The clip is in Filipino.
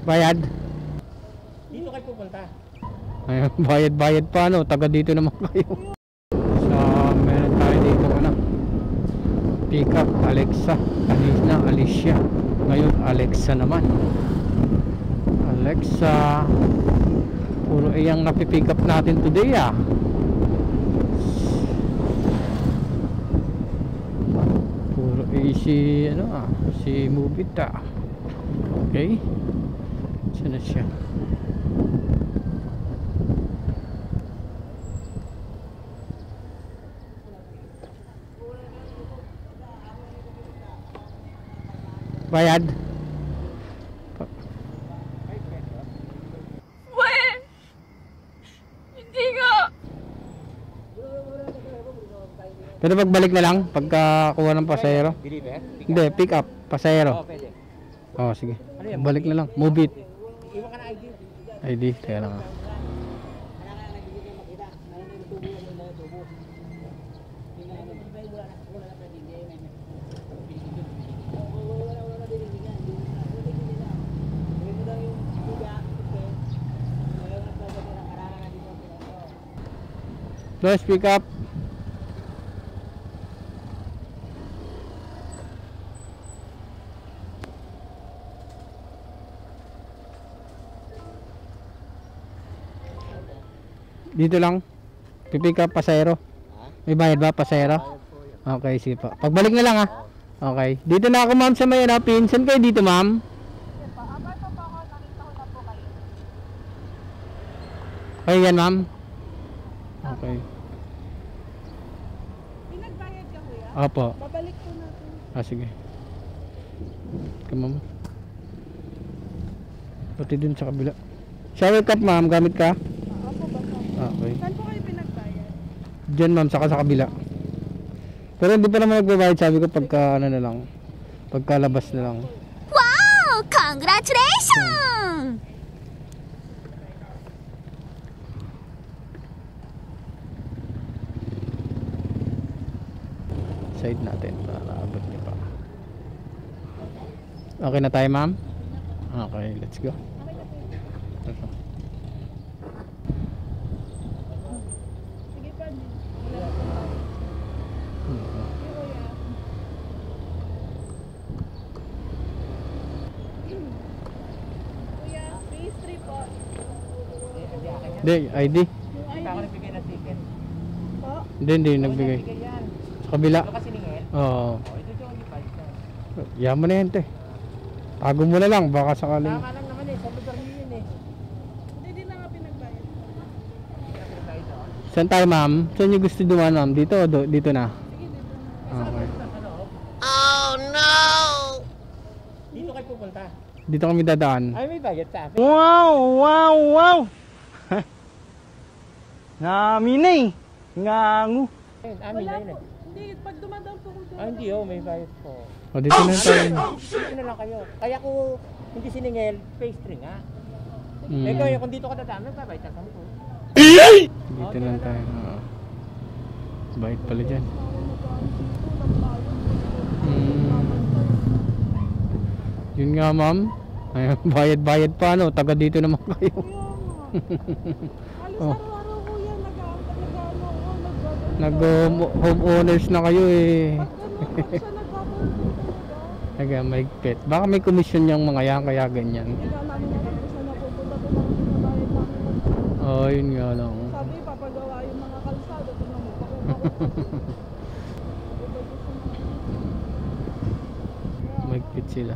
Bayad? Dito kayo pupunta. Ayun, bayad pa no, taga dito naman kayo. So, meron tayo dito ano. Pick up, Alexa. Kanina, Alicia. Ngayon, Alexa naman. Alexa. Puro iyang napipick up natin today ah. Puro si ano ah, si Mubita. Okay. Saan na siya? Bayad? Wait! Hindi nga! Pero pagbalik na lang, pagkakuha ng pasahero. Deliver? Hindi, pick up, pasahero. Oo, pwede. Oh, sige. Balik na lang, move it. Iwan ka na ID. ID, kaya lang. Close, pick up. Dito lang. Pipick up pasahero. May bayad ba pasahero? Okay, sige po. Pagbalik na lang ah. Okay. Dito na ako ma'am sa may pinsan kayo dito ma'am. Okay yan ma'am. Okay. Pinagbayad ka kuya? Opo. Babalik ko natin. Ah sige. Come on. Pati dun sa kabila. Shower cup ma'am, gamit ka? Opo ba? Okay. Saan po kayo pinagbayad? Diyan ma'am, saka sa kabila. Pero hindi pa naman nagbabayad, sabi ko pagka ano na lang. Pagkalabas na lang. Wow! Congratulations! Side natin para abot niya pa. Okay na tayo ma'am? Okay, let's go. Sige pa. Kuya, pastry po. Hindi, ID. Hindi ako nagbigay ng ticket. Po? Hindi nagbigay. Nagbigay yan. Sa kabila. Ito kasi ningin. Oo. Oh, ito yung device na. Yaman na yan te. Tago mo na lang, baka sakaling. Tama lang naman eh. Sa lugar niyo yun eh. Hindi din na nga pinagbayad. Saan tayo ma'am? Saan nyo gusto dumaan ma'am? Dito o dito na? Sige, dito na. Okay. Oh no! Dito kayo pupunta. Dito kami dadaan. Ay, may bayad sa akin. Wow! Naminay! Ngangu! Ayun, amin na yun eh. Hindi, pag dumadaan po ko doon. Ah, hindi oh, may bayad po. O dito na tayo. Dito na lang kayo. Kaya ko hindi siningil, pastry nga. Mm. Eh kaya kung dito ka dadaan, magbabayad ka 10. Dito lang tayo. Oo. Bait pala dyan. Yun nga ma'am. Ayun, bayad pa no. Taga dito naman kayo. Halos Oh. araw-araw kuya, Nag-homeowners na kayo eh. Pag ganun, siya nagpapunta talaga. Nag-maigpit. Baka may commission yung mga yan kaya ganyan. Hindi ka namin alam kung saan napupunta ko lang pinabayad namin. Oh, yun nga lang. Sabi, papagawa yung mga kalsada. Tingnan mo, pakuha. Maigpit sila.